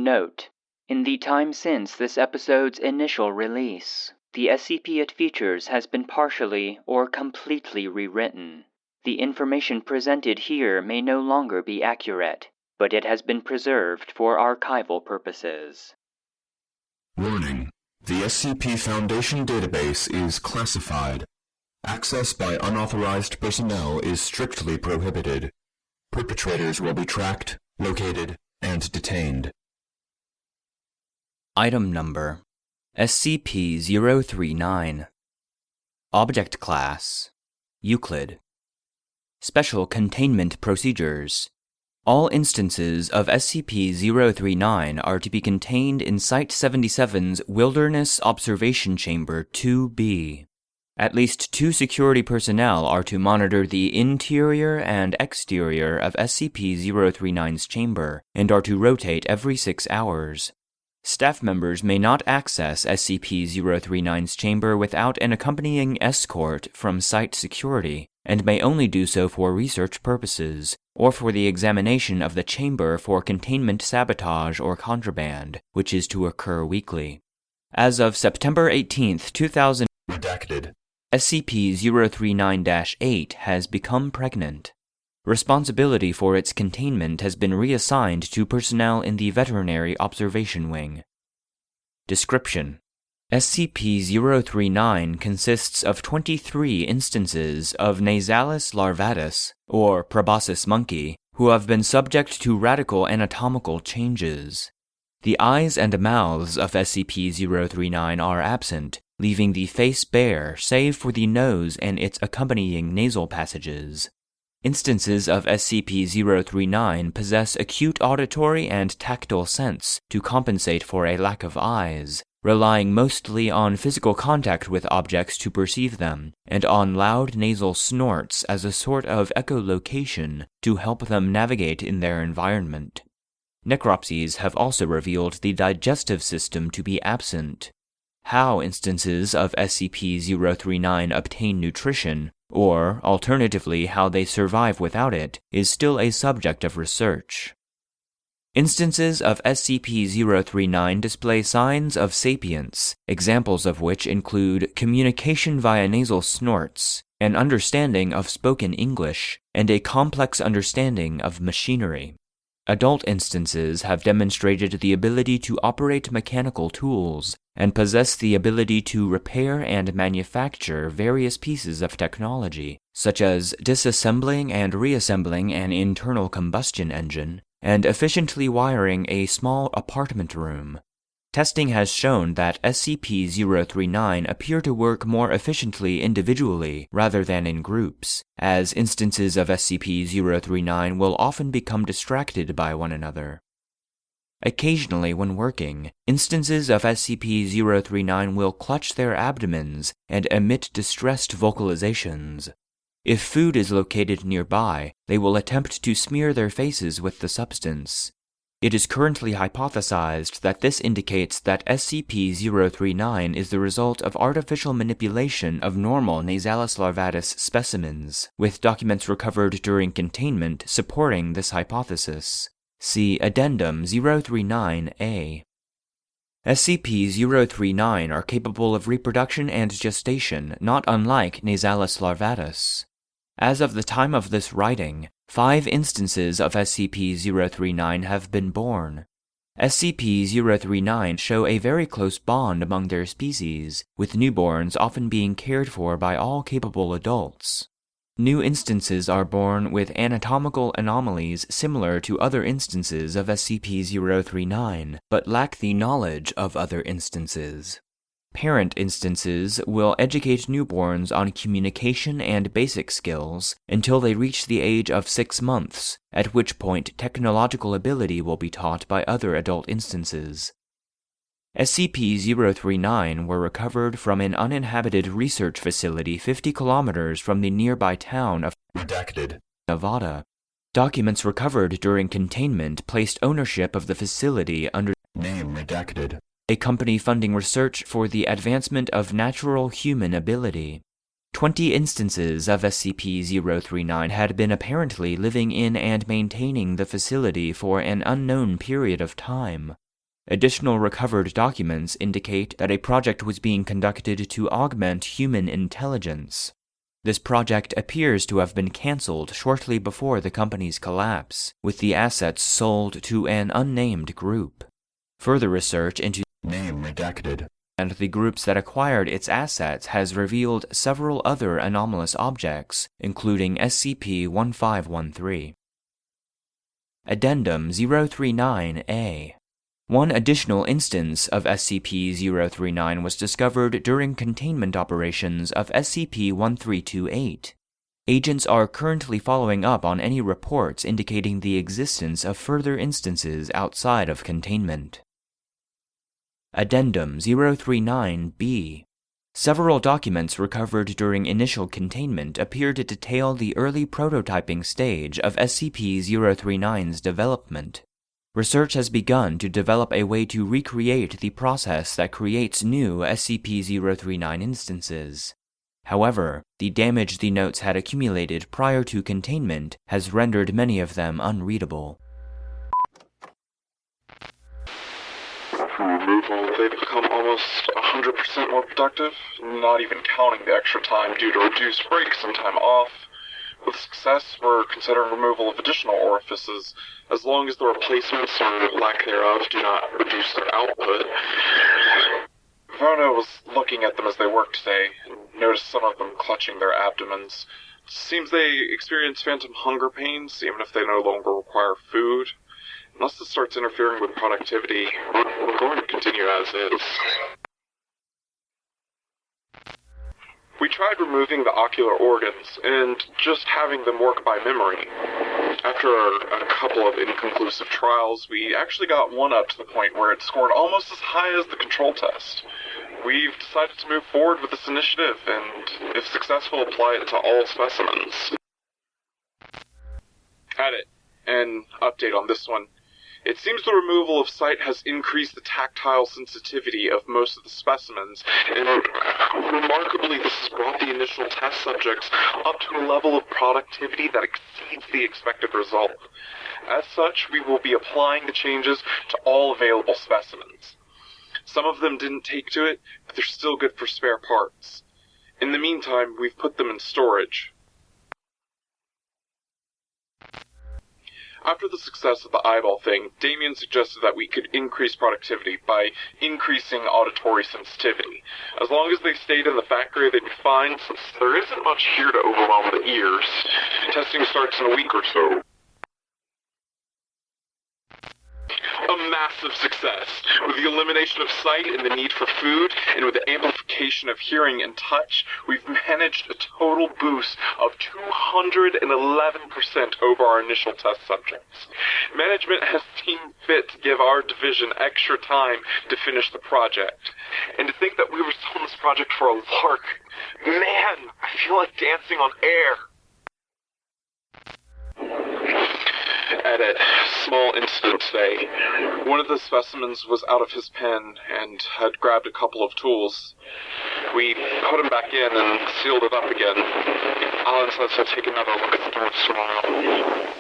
Note: in the time since this episode's initial release, the SCP it features has been partially or completely rewritten. The information presented here may no longer be accurate, but it has been preserved for archival purposes. Warning: the SCP Foundation database is classified. Access by unauthorized personnel is strictly prohibited. Perpetrators will be tracked, located, and detained. Item Number: SCP-039. Object Class: Euclid. Special Containment Procedures: all instances of SCP-039 are to be contained in Site-77's Wilderness Observation Chamber 2B. At least 2 security personnel are to monitor the interior and exterior of SCP-039's chamber, and are to rotate every 6 hours. Staff members may not access SCP-039's chamber without an accompanying escort from site security, and may only do so for research purposes, or for the examination of the chamber for containment sabotage or contraband, which is to occur weekly. As of September 18, 2000, Redacted. SCP-039-8 has become pregnant. Responsibility for its containment has been reassigned to personnel in the Veterinary Observation Wing. Description: SCP-039 consists of 23 instances of Nasalis larvatus, or Proboscis monkey, who have been subject to radical anatomical changes. The eyes and mouths of SCP-039 are absent, leaving the face bare save for the nose and its accompanying nasal passages. Instances of SCP-039 possess acute auditory and tactile sense to compensate for a lack of eyes, relying mostly on physical contact with objects to perceive them, and on loud nasal snorts as a sort of echolocation to help them navigate in their environment. Necropsies have also revealed the digestive system to be absent. How instances of SCP-039 obtain nutrition, or, alternatively, how they survive without it, is still a subject of research. Instances of SCP-039 display signs of sapience, examples of which include communication via nasal snorts, an understanding of spoken English, and a complex understanding of machinery. Adult instances have demonstrated the ability to operate mechanical tools, and possess the ability to repair and manufacture various pieces of technology, such as disassembling and reassembling an internal combustion engine, and efficiently wiring a small apartment room. Testing has shown that SCP-039 appear to work more efficiently individually rather than in groups, as instances of SCP-039 will often become distracted by one another. Occasionally, when working, instances of SCP-039 will clutch their abdomens and emit distressed vocalizations. If food is located nearby, they will attempt to smear their faces with the substance. It is currently hypothesized that this indicates that SCP-039 is the result of artificial manipulation of normal Nasalis larvatus specimens, with documents recovered during containment supporting this hypothesis. See Addendum 039-A. SCP-039 are capable of reproduction and gestation, not unlike Nasalis larvatus. As of the time of this writing, 5 instances of SCP-039 have been born. SCP-039 show a very close bond among their species, with newborns often being cared for by all capable adults. New instances are born with anatomical anomalies similar to other instances of SCP-039, but lack the knowledge of other instances. Parent instances will educate newborns on communication and basic skills until they reach the age of 6 months, at which point technological ability will be taught by other adult instances. SCP-039 were recovered from an uninhabited research facility 50 kilometers from the nearby town of Redacted. Nevada. Documents recovered during containment placed ownership of the facility under Name redacted. a company funding research for the advancement of natural human ability. 20 instances of SCP-039 had been apparently living in and maintaining the facility for an unknown period of time. Additional recovered documents indicate that a project was being conducted to augment human intelligence. This project appears to have been cancelled shortly before the company's collapse, with the assets sold to an unnamed group. Further research into Name redacted. and the groups that acquired its assets has revealed several other anomalous objects, including SCP-1513. Addendum 039-A. One additional instance of SCP-039 was discovered during containment operations of SCP-1328. Agents are currently following up on any reports indicating the existence of further instances outside of containment. Addendum 039-B. Several documents recovered during initial containment appear to detail the early prototyping stage of SCP-039's development. Research has begun to develop a way to recreate the process that creates new SCP-039 instances. However, the damage the notes had accumulated prior to containment has rendered many of them unreadable. For removal, they become almost 100% more productive, not even counting the extra time due to reduced breaks and time off. With success, we're considering removal of additional orifices, as long as the replacements or lack thereof do not reduce their output. Varna was looking at them as they worked today, and noticed some of them clutching their abdomens. Seems they experience phantom hunger pains, even if they no longer require food. Unless this starts interfering with productivity, we're going to continue as is. We tried removing the ocular organs and just having them work by memory. After a couple of inconclusive trials, we actually got one up to the point where it scored almost as high as the control test. We've decided to move forward with this initiative and, if successful, apply it to all specimens. Edit. An update on this one. It seems the removal of sight has increased the tactile sensitivity of most of the specimens, and remarkably this has brought the initial test subjects up to a level of productivity that exceeds the expected result. As such, we will be applying the changes to all available specimens. Some of them didn't take to it, but they're still good for spare parts. In the meantime, we've put them in storage. After the success of the eyeball thing, Damien suggested that we could increase productivity by increasing auditory sensitivity. As long as they stayed in the factory, they'd be fine, since there isn't much here to overwhelm the ears. Testing starts in a week or so. A massive success. With the elimination of sight and the need for food, and with the amplification of hearing and touch, we've managed a total boost of 211% over our initial test subjects. Management has seen fit to give our division extra time to finish the project. And to think that we were still in this project for a lark. Man, I feel like dancing on air. Edit. Small incident today. One of the specimens was out of his pen and had grabbed a couple of tools. We put him back in and sealed it up again. Alan says he'll take another look at the door tomorrow.